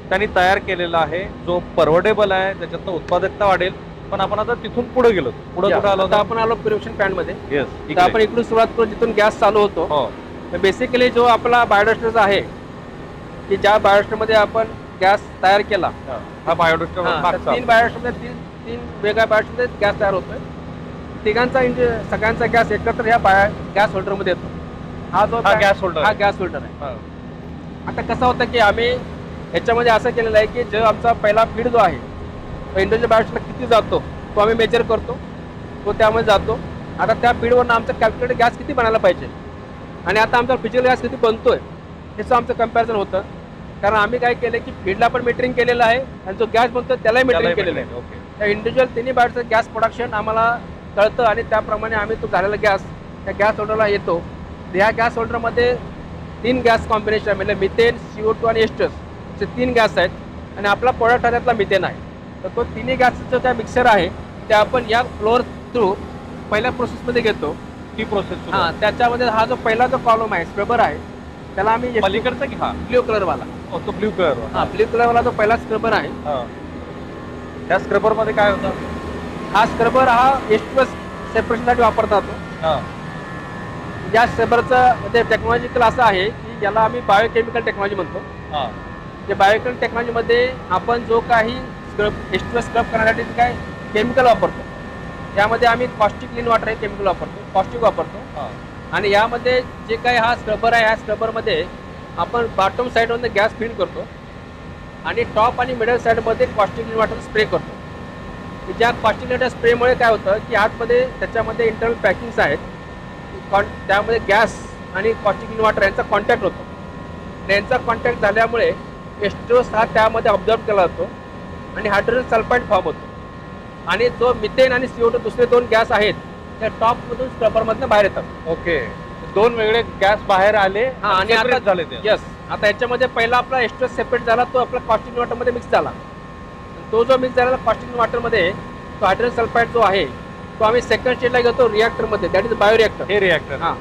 त्यांनी तयार केलेला आहे जो परवडेबल आहे, त्याच्यातनं उत्पादकता वाढेल. पण आपण आता तिथून पुढे गेलो. पुढे कुठे आलो आता आपण आलो प्रोडक्शन प्लॅन्ट मध्ये. येस, तर आपण इकडून सुरुवात करू जिथून गॅस चालू होतो. हो बेसिकली जो आपला बायोडायस्टर आहे की ज्या बायोडायस्टर मध्ये आपण गॅस तयार केला, हा बायोडायस्टर तीन बायोडायस्टर मध्ये तीन वेगळ्या बायोडायस्टर मध्ये गॅस तयार होतोय. तिघांचा सगळ्यांचा गॅस एकत्र ह्या गॅस होल्डर मध्ये येतो. हा जो गॅस होल्डर हा गॅस होल्डर आहे. आता कसं होतं की आम्ही ह्याच्यामध्ये असं केलेलं आहे की जो आमचा पहिला फीड जो आहे तो इंडिव्हिज्युअल बायोडायस्टरला किती जातो तो आम्ही मेजर करतो, तो त्यामध्ये जातो. आता त्या फीडवरनं आमचं कॅल्क्युलेटेड गॅस किती बनायला पाहिजे आणि आता आमचा फिजिकल गॅस किती बनतोय याचं आमचं कम्पॅरिझन होतं. कारण आम्ही काय केलं की फीडला पण मीटरिंग केलेलं आहे आणि जो गॅस बनतो त्यालाही मीटरिंग केलेलं आहे. त्या इंडिव्हिज्युअल तिन्ही बायोचं गॅस प्रोडक्शन आम्हाला कळतं आणि त्याप्रमाणे आम्ही तो झालेला गॅस त्या गॅस होल्डरला येतो. ह्या गॅस होल्डरमध्ये 3 गॅस कॉम्बिनेशन म्हणजे मिथेन, CO2 आणि एस्टस असे 3 गॅस आहेत आणि आपला प्रोडक्ट हा त्यातला मिथेन आहे. तर तो तिन्ही गॅसचं त्या मिक्सर आहे ते आपण या फ्लोअर थ्रू पहिल्या प्रोसेसमध्ये घेतो. ती प्रोसेस हां, त्याच्यामध्ये हा जो पहिला जो कॉलम आहे स्क्रबर आहे त्याला आम्ही पलीकडचा की हा ब्ल्यू कलरवाला, तो ब्ल्यू कलर. हा ब्ल्यू कलरवाला जो पहिला स्क्रबर आहे. त्या स्क्रबर मध्ये काय होतं? हा स्क्रबर हा H2S सेपरेशनसाठी वापरता येतो. या स्क्रबरचं म्हणजे टेक्नॉलॉजिकल असं आहे की याला आम्ही बायोकेमिकल टेक्नॉलॉजी म्हणतो. जे बायोकेमिकल टेक्नॉलॉजीमध्ये आपण जो काही H2S स्क्रब करण्यासाठी काय केमिकल वापरतो यामध्ये आम्ही कॉस्टिक क्लीन वॉटर हे केमिकल वापरतो, कॉस्टिक वापरतो. आणि यामध्ये जे काही हा स्क्रबर आहे ह्या स्क्रबरमध्ये आपण बॉटम साईडमध्ये गॅस फीड करतो आणि टॉप आणि मिडल साईडमध्ये कॉस्टिक क्लीन वॉटर स्प्रे करतो. ज्या कॉस्टिक क्लीन वॉटर स्प्रेमुळे काय होतं की आतमध्ये त्याच्यामध्ये इंटरनल पॅकिंग्स आहेत, त्यामध्ये गॅस आणि कॉस्टिक क्लीन वॉटर यांचा कॉन्टॅक्ट होतो. यांचा कॉन्टॅक्ट झाल्यामुळे H2S हा त्यामध्ये ऑब्झर्व केला जातो आणि हायड्रोजन सल्फाईड फॉर्म होतो. आणि जो मिथेन आणि CO2 दुसरे 2 गॅस आहेत त्या टॉपमधून स्क्रबरमधनं बाहेर येतात. ओके, 2 वेगळे गॅस बाहेर आले आणि आता झाले ते. यस, आता याच्यामध्ये पहिला आपला H2S सेपरेट झाला, तो आपला कॉस्टिक वॉटरमध्ये मिक्स झाला. तो जो मिक्स झालेला कॉस्टिक वॉटरमध्ये तो हायड्रोजन सल्फाईड जो आहे तो आम्ही सेकंड स्टेजला घेतो रिॲक्टरमध्ये, दॅट इज बायोरिॲक्टर. हे रिॲक्टर. हां,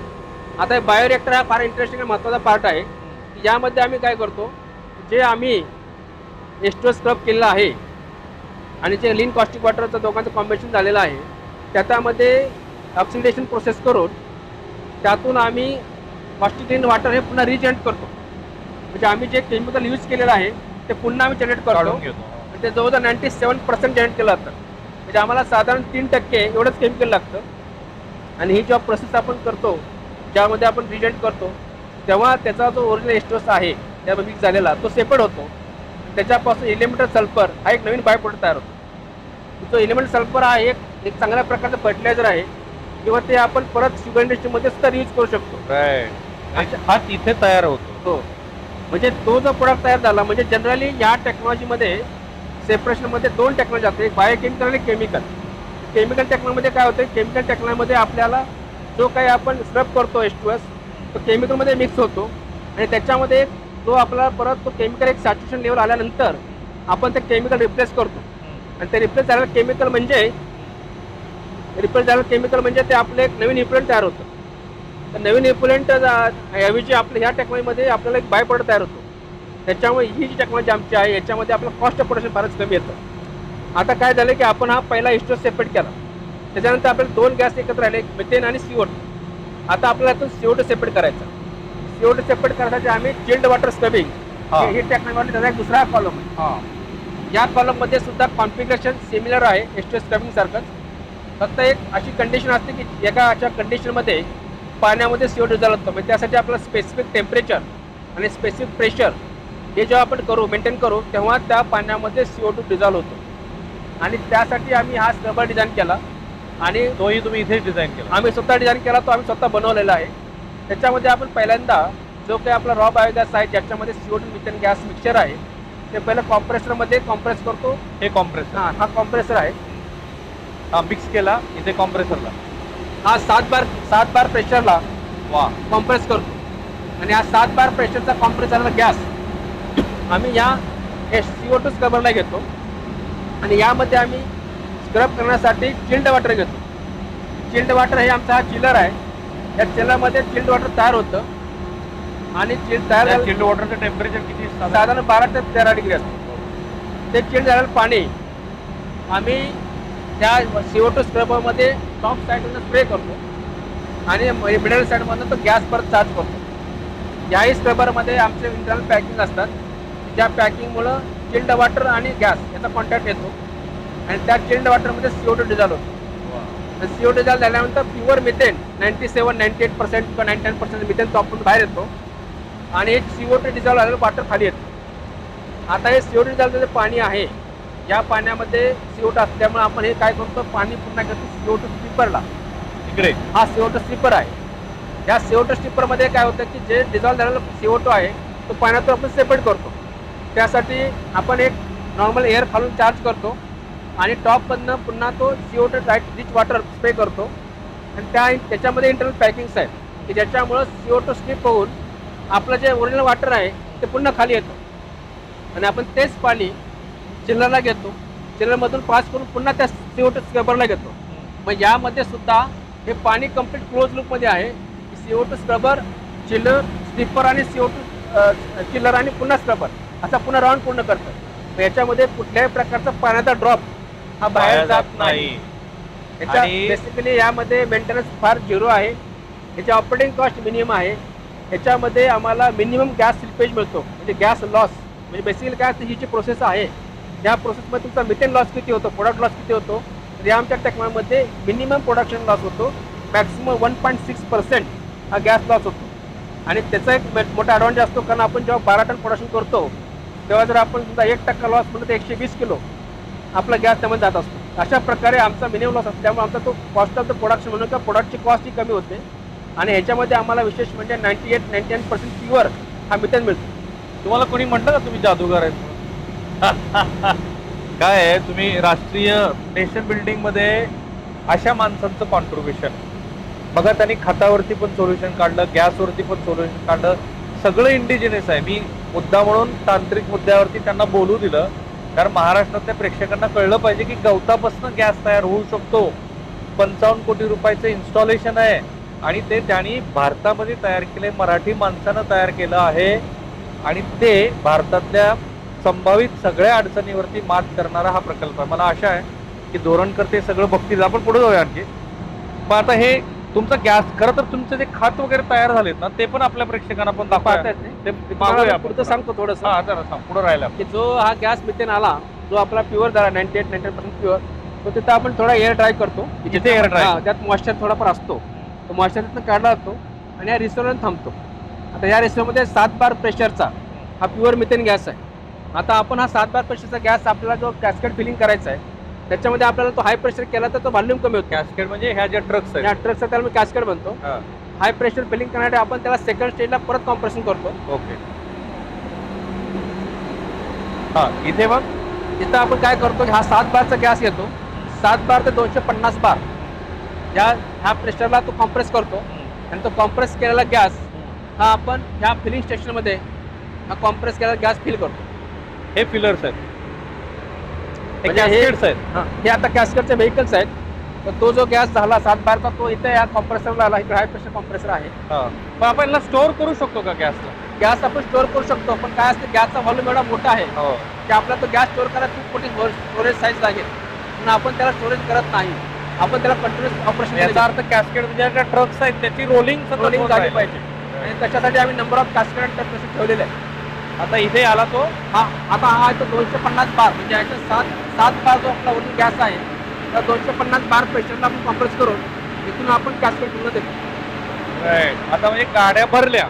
आता बायोरिॲक्टर हा फार इंटरेस्टिंग आणि महत्त्वाचा पार्ट आहे. यामध्ये आम्ही काय करतो, जे आम्ही H2S स्क्रब केलेला आहे आणि जे लीन कॉस्टिक वॉटरचं दोघांचं कॉम्बिनेशन झालेलं आहे त्याच्यामध्ये ऑक्सिडेशन प्रोसेस करून त्यातून आम्ही कॉस्टिक क्लीन वॉटर हे पुन्हा रिजनरेट करतो. म्हणजे आम्ही जे केमिकल यूज केलेलं आहे ते पुन्हा आम्ही जनरेट करतो. ते जवळजवळ 97% जनरेट केलं जातं. म्हणजे आम्हाला साधारण 3% एवढंच केमिकल लागतं. आणि ही जेव्हा प्रोसेस आपण करतो ज्यामध्ये आपण रिजनरेट करतो तेव्हा त्याचा जो ओरिजिनल H2S आहे त्या मिक्स झालेला तो सेपरेट होतो. त्याच्यापासून एलिमेंटल सल्फर हा एक नवीन बाय प्रोडक्ट तयार होतो. तो एलिमेंट सल्फर हा एक चांगल्या प्रकारचं फर्टिलायझर आहे किंवा ते आपण परत शुगर इंडस्ट्रीमध्ये सुद्धा यूज करू शकतो. हा तिथे तयार होतो. म्हणजे तो जो प्रोडक्ट तयार झाला म्हणजे जनरली या टेक्नॉलॉजीमध्ये सेपरेशनमध्ये 2 टेक्नॉलॉजी असते, एक बायोकेमिकल आणि केमिकल. केमिकल टेक्नॉलॉजीमध्ये काय होतं, केमिकल टेक्नॉलॉजीमध्ये आपल्याला जो काही आपण स्क्रब करतो H2S तो केमिकलमध्ये मिक्स होतो आणि त्याच्यामध्ये जो आपला परत तो केमिकल एक सॅच्युरेशन लेवल आल्यानंतर आपण ते केमिकल रिप्लेस करतो. आणि ते रिप्लेस झालेलं केमिकल म्हणजे ते आपलं एक नवीन इप्युलंट तयार होतं. तर नवीन इप्युलंट ऐवजी आपल्या ह्या टेक्नॉलॉजीमध्ये आपल्याला एक बाय प्रोडक्ट तयार होतो. त्याच्यामुळे ही जी टेक्नॉलॉजी आमची आहे याच्यामध्ये आपलं कॉस्ट ऑफ प्रोडक्शन फारच कमी येतं. आता काय झालं की आपण हा पहिला H2S सेपरेट केला, त्याच्यानंतर आपल्याला 2 गॅस एकत्र राहिले, मिथेन आणि CO2. आता आपल्याला यातून CO2 सेपरेट करायचा. CO2 सेपरेट करण्यासाठी आम्ही चिल्ड वॉटर स्क्रबिंग ही टेक्नॉलॉजी त्याचा एक दुसरा कॉलम आहे. या कॉलममध्ये सुद्धा कॉन्फिगरेशन सिमिलर आहे H2S स्क्रबिंग सारखंच. फक्त एक अशी कंडिशन असते की एका अशा कंडिशनमध्ये पाण्यामध्ये CO2 डिझॉल्व होतो. म्हणजे त्यासाठी आपल्याला स्पेसिफिक टेम्परेचर आणि स्पेसिफिक प्रेशर हे जेव्हा आपण मेंटेन करू तेव्हा त्या पाण्यामध्ये CO2 डिझॉल्व होतो. आणि त्यासाठी आम्ही हा स्क्रबर डिझाईन केला आणि तोही तुम्ही इथेच डिझाईन केला? आम्ही स्वतः डिझाईन केला, तो आम्ही स्वतः बनवलेला आहे. त्याच्यामध्ये आपण पहिल्यांदा जो काही आपला रॉ बायोगॅस आहे ज्याच्यामध्ये CO2 मिथेन गॅस मिक्सचर आहे ते पहिलं कॉम्प्रेसरमध्ये कॉम्प्रेस करतो. हे कॉम्प्रेसर हा कॉम्प्रेसर आहे. हा मिक्स केला इथे कॉम्प्रेसरला. हा 7 बार प्रेशरला वा कॉम्प्रेस करतो. आणि हा 7 बार प्रेशरचा कॉम्प्रेसरला गॅस आम्ही या CO2 स्क्रबरला घेतो. आणि यामध्ये आम्ही स्क्रब करण्यासाठी चिल्ड वॉटर घेतो. चिल्ड वॉटर हे आमचा हा चिलर आहे. या चिलरमध्ये चिल्ड वॉटर तयार होतं. आणि चिल्ड तयार झालं चिल्ड वॉटरचं टेम्परेचर किती साधारण 12 ते 13 डिग्री असतं. ते चिल्ड झालेलं पाणी आम्ही त्या CO2 स्क्रबरमध्ये टॉप साईडमधून स्प्रे करतो. आणि मिडल साईडमधून तो गॅस परत चार्ज करतो. याही स्क्रबरमध्ये आमचे इंटरनल पॅकिंग असतात. त्या पॅकिंगमुळं चिल्ड वॉटर आणि गॅस याचा कॉन्टॅक्ट येतो. आणि त्या चिल्ड वॉटरमध्ये CO2 डिझॉल्व होतो. CO2 डिझॉल्व झाल्यानंतर प्युअर मिथेन 97-98% किंवा 99% मिथेन तो आपण बाहेर येतो. आणि हे CO2 डिझॉल्व झालेलं वॉटर खाली येतं. आता हे CO2 डिझॉल्व झालेलं पाणी आहे. या पाण्यामध्ये CO2 असल्यामुळे आपण हे काय करतो, पाणी पुन्हा घेतो CO2 स्ट्रिपरला. इकडे हा CO2 स्ट्रिपर आहे. या CO2 स्ट्रिपरमध्ये काय होतं की जे डिझॉल्व झालेलं CO2 आहे तो पाण्यातून आपण सेपरेट करतो. त्यासाठी आपण एक नॉर्मल एअर खालून चार्ज करतो. आणि टॉपमधनं पुन्हा तो CO2 रिच वॉटर स्प्रे करतो. आणि त्याच्यामध्ये इंटरनल पॅकिंग्स आहेत की ज्याच्यामुळं CO2 स्ट्रिप होऊन आपलं जे ओरिजिनल वॉटर आहे ते पुन्हा खाली येतं. आणि आपण तेच पाणी चिल्लरला घेतो. चिल्लरमधून पास करून पुन्हा त्या CO2 स्क्रबरला घेतो. मग यामध्ये सुद्धा हे पाणी कम्प्लीट क्लोज लूपमध्ये आहे. CO2 स्क्रबर, चिल्लर, स्ट्रिपर आणि CO2 चिल्लर आणि पुन्हा स्क्रबर असा पुन्हा राऊंड पूर्ण करतं. याच्यामध्ये कुठल्याही प्रकारचा पाण्याचा ड्रॉप हा बाहेर जात नाही. याच्या बेसिकली यामध्ये मेंटेनन्स फार झिरो आहे. याची ऑपरेटिंग कॉस्ट मिनिमम आहे. याच्यामध्ये आम्हाला मिनिमम गॅस स्लिपेज मिळतो, म्हणजे गॅस लॉस. म्हणजे बेसिकली काय ही जी प्रोसेस आहे या प्रोसेसमध्ये तुमचा मिथेन लॉस किती होतो, प्रोडक्ट लॉस किती होतो, तर या आमच्या टेक्नॉलॉजीमध्ये मिनिमम प्रोडक्शन लॉस होतो. मॅक्सिमम 1.6% हा गॅस लॉस होतो. आणि त्याचा एक मोठा ॲडव्हान्टेज असतो, कारण आपण जेव्हा 12 टन प्रोडक्शन करतो तेव्हा जर आपण सुद्धा 1% लॉस म्हणलं तर 120 किलो आपला गॅस त्यामध्ये जात असतो. अशा प्रकारे आमचा मिनिमम लॉस असल्यामुळे आमचा तो कॉस्ट ऑफ द प्रोडक्शन म्हणून किंवा प्रोडक्टची कॉस्ट ही कमी होते. आणि ह्याच्यामध्ये आम्हाला विशेष म्हणजे 98-99% प्युअर हा मिथेन मिळतो. तुम्हाला कोणी म्हणतं का तुम्ही जादूगार आहेत? काय आहे, तुम्ही राष्ट्रीय नेशन बिल्डिंग मध्ये अशा माणसांचं कॉन्ट्रीब्युशन बघा. त्यांनी खतावरती पण सोल्युशन काढलं, गॅसवरती पण सोल्युशन काढलं, सगळं इंडिजिनियस आहे. मी मुद्दा म्हणून तांत्रिक मुद्द्यावरती त्यांना बोलू दिलं, कारण महाराष्ट्रातल्या प्रेक्षकांना कळलं पाहिजे की गवतापासून गॅस तयार होऊ शकतो. 55 कोटी रुपयाचं इन्स्टॉलेशन आहे आणि ते त्यांनी भारतामध्ये तयार केले, मराठी माणसानं तयार केलं आहे. आणि ते भारतातल्या संभावित सगळ्या अडचणीवरती मात करणारा हा प्रकल्प आहे. मला आशा आहे की धोरणकर्ते सगळं बघतील. आपण पुढे जाऊया आणखी. मग आता हे तुमचा गॅस, खरं तर तुमचे जे खात वगैरे तयार झालेत ना, ते पण आपल्या प्रेक्षकांना पण दाखवतात. ते मागूया पुढचं सांगतो थोडंसं. हा जरा सांग, पुढे राहिला की जो हा गॅस मिथेन आला, जो आपला प्युअर झाला 98-99% प्युअर, तो तिथं आपण थोडा एअर ड्राय करतो. जिथे एअर ड्राय, त्यात मॉइश्चर थोडाफार असतो, तो मॉइश्चर तिथं काढला जातो आणि या रिसोर्सवर थांबतो. आता या रिसोर्समध्ये 7 बार प्रेशरचा हा प्युअर मिथेन गॅस आहे. आता आपण हा 7 बार प्रेशरचा गॅस आपल्याला जो कॅस्केड फिलिंग करायचा आहे त्याच्यामध्ये आपल्याला तो हाय प्रेशर केला तर तो व्हॉल्यूम कमी होतो. कॅस्केड म्हणजे ह्या ज्या ट्रक्स आहेत, या ट्रकचा त्याला मी कॅस्केड म्हणतो. हाय प्रेशर फिलिंग करण्यासाठी आपण त्याला सेकंड स्टेजला परत कॉम्प्रेशन करतो. ओके. हा इथे मग इथं आपण काय करतो, हा 7 बारचा गॅस घेतो. 7 बार ते 250 बार ह्या प्रेशरला तो कॉम्प्रेस करतो. आणि तो कॉम्प्रेस केलेला गॅस हा आपण ह्या फिलिंग स्टेशनमध्ये हा कॉम्प्रेस केलेला गॅस फिल करतो. हे फिलर्स आहेत, हे म्हणजे कॅस्केड्स आहेत. हे आता कॅस्केडचे व्हेकल्स आहेत. तर तो जो गॅस झाला 7 बारचा तो इथे या कॉम्प्रेसरला आला. इकडे हाय प्रेशर कॉम्प्रेसर आहे. पण आपण याला स्टोअर करू शकतो का गॅसला? गॅस आपण स्टोअर करू शकतो, पण काय असतं गॅसचा व्हॉल्यूम एवढा मोठा आहे की आपल्याला तो गॅस स्टोअर करायला खूप मोठी स्टोरेज साईज लागेल. पण आपण त्याला स्टोरेज करत नाही. आपण त्याला कंटिन्युअस ऑपरेशन, याचा अर्थ कॅस्केड म्हणजे ज्या ट्रक्स आहेत त्याची रोलिंग झाली पाहिजे. आणि त्याच्यासाठी आम्ही नंबर ऑफ कॅस्केड आणि ट्रक ठेवलेले आहे. आता इथे आला तो आता हा आहे तो 250 बार, म्हणजे याच्या 7 बार जो आपला ओरिजिनल गॅस आहे त्या 250 बार प्रेशरला आपण कॉम्प्रेस करून इथून आपण कॅस्केड पूर्ण देतो. आता म्हणजे गाड्या भरल्या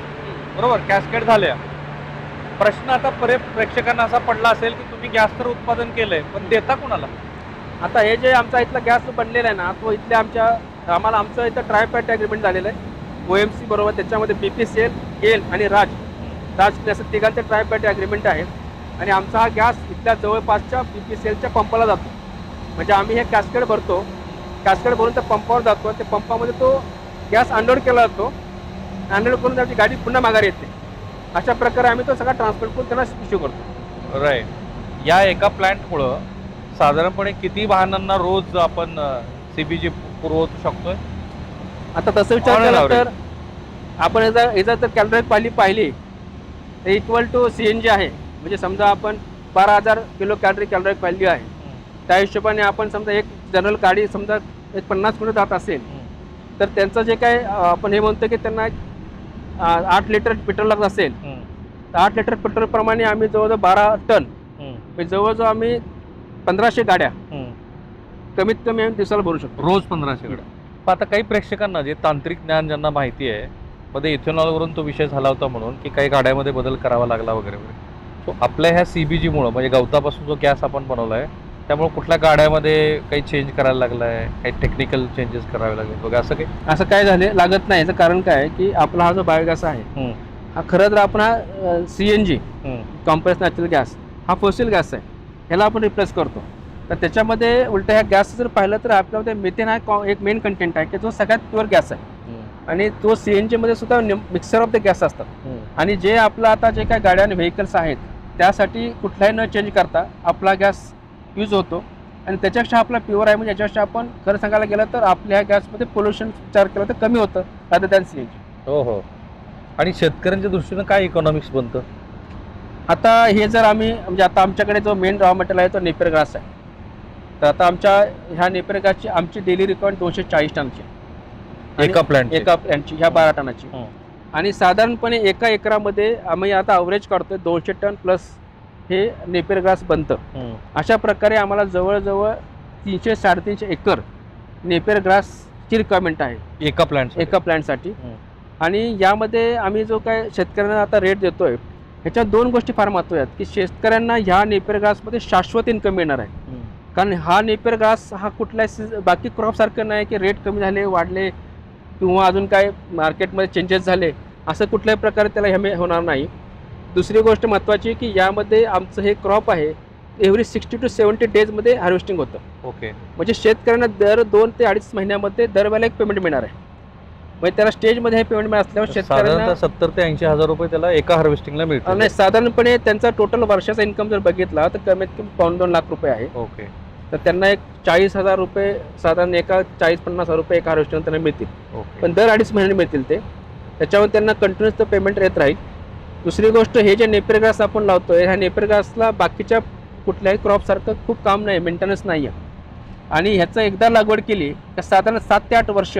बरोबर, कॅस्केड झाल्या. प्रश्न आता प्रेक्षकांना असा पडला असेल की तुम्ही गॅस तर उत्पादन केलंय, पण देता कोणाला? आता हे जे आमचा इथला गॅस बनलेला आहे ना, तो इथल्या आम्हाला आमचं इथं ट्रायपॅट ॲग्रीमेंट झालेलं आहे OMC बरोबर. त्याच्यामध्ये BPCL, गेल आणि राज असं तिघांचे ट्रायपॅट ॲग्रीमेंट आहे. आणि आमचा हा गॅस इथल्या जवळपासच्या BPCLच्या पंपाला जातो. म्हणजे आम्ही हे कॅस्केड भरतो, कॅस्केड भरून त्या पंपावर जातो आणि त्या पंपामध्ये तो गॅस अनलोड केला जातो. अनलोड करून त्याची गाडी पुन्हा माघारी येते. अशा प्रकारे आम्ही तो सगळा ट्रान्सपोर्ट करून त्याला इश्यू करतो. राईट. या एका प्लॅन्टमुळं साधारणपणे किती वाहनांना रोज आपण CBG पुरवू शकतोय? आता तसं विचार On an केला average. तर आपण याचा जर कॅलरी पाहिली तर इक्वल टू CNG आहे. म्हणजे समजा आपण 12,000 किलो कॅलरी व्हॅल्यू आहे. त्या हिशोबाने आपण समजा एक जनरल गाडी समजा एक 50 किलो जात असेल तर त्यांचं जे काय आपण हे म्हणतो की त्यांना 8 लिटर पेट्रोल लागत असेल तर 8 लिटर पेट्रोलप्रमाणे आम्ही जवळजवळ 12 टन म्हणजे जवळजवळ आम्ही 1500 गाड्या कमीत कमी आम्ही दिवसाला भरू शकतो. रोज 1500 कडे. आता काही प्रेक्षकांना जे तांत्रिक ज्ञान ज्यांना माहिती आहे, मध्ये इथेनॉलवरून तो विषय झाला होता म्हणून की काही गाड्यामध्ये बदल करावा लागला वगैरे वगैरे. सो आपल्या ह्या CBG मुळे म्हणजे गवतापासून जो गॅस आपण बनवला आहे त्यामुळे कुठल्या गाड्यामध्ये काही चेंज करायला लागला आहे, काही टेक्निकल चेंजेस करावे लागले बघा, असं काही? असं काय झाले लागत नाही. याचं कारण काय आहे की आपला हा जो बायोगॅस आहे हा खरं तर आपण हा CNG कॉम्प्रेस नॅचरल गॅस हा फॉसिल गॅस आहे, ह्याला आपण रिप्लेस करतो. तर त्याच्यामध्ये उलट ह्या गॅस जर पाहिलं तर आपल्यामध्ये मेथेन हा एक मेन कंटेंट आहे की जो सगळ्यात प्युअर गॅस आहे. आणि तो CNG मध्ये सुद्धा मिक्सर ऑफ द गॅस असतात. आणि जे आपलं आता जे काही गाड्या आणि व्हेकल्स आहेत त्यासाठी कुठलाही न चेंज करता आपला गॅस यूज होतो. आणि त्याच्यापेक्षा आपला प्युअर आहे. म्हणजे याच्यापेक्षा आपण खरं सांगायला गेलं तर आपल्या ह्या गॅसमध्ये पोल्युशन विचार केला तर कमी होतं रादर दॅन CNG. हो हो. आणि शेतकऱ्यांच्या दृष्टीनं काय इकॉनॉमिक्स बनतं? आता हे जर आम्ही म्हणजे आता आमच्याकडे जो मेन रॉ मटेरियल आहे तो नेपियर ग्रास आहे. तर आता आमच्या ह्या नेपियर ग्रासची आमची डेली रिक्वायरमेंट 240 टनची एका प्लॅन्टची ह्या 12 टनाची. आणि साधारणपणे एका एकरामध्ये आम्ही आता अवरेज काढतोय 200 टन प्लस हे नेपियर ग्रास बनतं. अशा प्रकारे आम्हाला जवळजवळ 300-350 एकर नेपियर ग्रासची रिक्वायरमेंट आहे एका प्लॅन्टसाठी. आणि यामध्ये आम्ही जो काय शेतकऱ्यांना आता रेट देतोय ह्याच्यात 2 गोष्टी फार महत्त्वाच्या आहेत की शेतकऱ्यांना ह्या नेपियर ग्रासमध्ये शाश्वत इन्कम मिळणार आहे. कारण हा नेपियर ग्रास हा कुठल्या बाकी क्रॉपसारखं नाही की रेट कमी झाले वाढले किंवा अजून काय मार्केटमध्ये चेंजेस झाले असं कुठल्याही प्रकारे त्याला हे होणार नाही. दुसरी गोष्ट महत्त्वाची की यामध्ये आमचं हे क्रॉप आहे एव्हरी 60 to 70 डेजमध्ये हार्वेस्टिंग होतं. ओके. म्हणजे शेतकऱ्यांना दर 2 ते 2.5 महिन्यामध्ये दरवेळेला एक पेमेंट मिळणार आहे. म्हणजे त्याला स्टेजमध्ये हे पेमेंट मिळत असल्यावर शेतकऱ्यांना 70 ते 80 हजार रुपये त्याला एका हार्वेस्टिंगला मिळतात. नाही, साधारणपणे त्यांचा टोटल वर्षाचा इन्कम जर बघितला तर कमीत कमी 2 लाख रुपये आहे. ओके. तर त्यांना एक 40,000 रुपये साधारण एका 40-50 हजार रुपये एका हार्वेस्टिंग त्यांना मिळतील. पण दर 2.5 महिन्याने मिळतील ते. त्याच्यावर त्यांना कंटिन्युअस तर पेमेंट येत राहील. दुसरी गोष्ट हे जे नेपियर ग्रास आपण लावतोय ह्या नेपियर ग्रासला बाकीच्या कुठल्याही क्रॉपसारखं खूप काम नाही, मेंटेनन्स नाही आहे. आणि ह्याचं एकदा लागवड केली तर साधारण 7 ते 8 वर्ष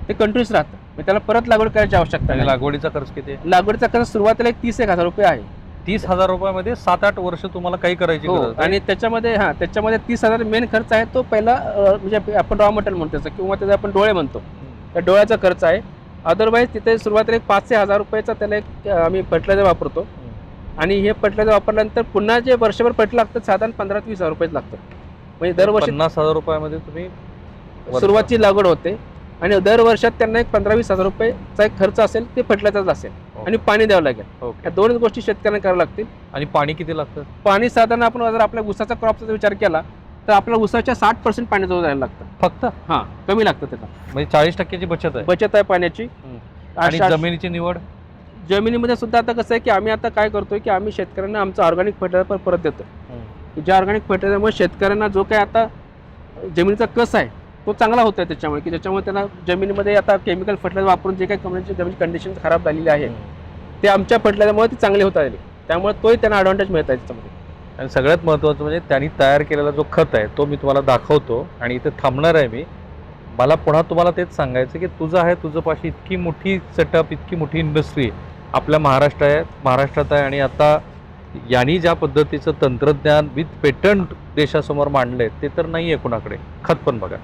ते कंटिन्युअस राहतं. म्हणजे त्याला परत लागवड करायची आवश्यकता नाही. लागवडीचा खर्च किती आहे? लागवडीचा खर्च सुरुवातीला एक 30,000 रुपये आहे. 30,000 रुपयामध्ये 7-8 वर्ष तुम्हाला काही करायची गरज नाही. आणि त्याच्यामध्ये 30,000 मेन खर्च आहे तो पहिला म्हणजे आपण रॉ मटेरियल म्हणतो त्याचा किंवा त्याचा आपण डोळे म्हणतो त्या डोळ्याचा खर्च आहे. अदरवाईज तिथे सुरुवातीला एक 5 ते 1000 रुपयाचा त्याला एक आम्ही फर्टिलायझर वापरतो. आणि हे फर्टिलायझर वापरल्यानंतर पुन्हा जे वर्षभर फर्टिलायझर लागतं साधारण 15 ते 20 हजार रुपये लागतं. म्हणजे दरवर्षी 50,000 रुपयामध्ये तुम्ही सुरुवातीची लागवड होते. आणि दर वर्षात त्यांना एक 15-20 हजार रुपयेचा एक खर्च असेल ते फर्टिलायझर असेल. आणि पाणी द्यावं लागेल. या 2 गोष्टी शेतकऱ्यांना कराव्या लागतील. आणि पाणी किती लागतं? पाणी साधारण आपण जर आपल्या ऊसाचा क्रॉपचा विचार केला तर आपल्या ऊसाच्या 60% पाणी जवळ द्यायला लागतं फक्त. कमी लागतं त्याला. म्हणजे 40% बचत आहे पाण्याची. आणि जमिनीची निवड जमिनीमध्ये सुद्धा आता कसं आहे की आम्ही आता काय करतोय की आम्ही शेतकऱ्यांना आमचं ऑर्गॅनिक फर्टिलायझर परत देतोय. ज्या ऑर्गॅनिक फर्टिलायझरमुळे शेतकऱ्यांना जो काय आता जमिनीचा कस आहे तो चांगला होतोय त्याच्यामुळे की ज्याच्यामुळे त्यांना जमिनीमध्ये आता केमिकल फर्टिलायझर वापरून जे काही जमिनीची कंडिशन खराब झालेली आहे ते आमच्या फर्टिलायझरमुळे ती चांगली होत आली. त्यामुळे तोही त्यांना ॲडव्हान्टेज मिळत आहे त्याच्यामध्ये. आणि सगळ्यात महत्त्वाचं म्हणजे त्यांनी तयार केलेला जो खत आहे तो मी तुम्हाला दाखवतो आणि इथे थांबणार आहे मी. मला पुन्हा तुम्हाला तेच सांगायचं की तुझं पाशी इतकी मोठी सेटअप, इतकी मोठी इंडस्ट्री आपल्या महाराष्ट्रात आहे. आणि आता यांनी ज्या पद्धतीचं तंत्रज्ञान विथ पेटंट देशासमोर मांडलंय ते तर नाही आहे कुणाकडे. खत पण बघा.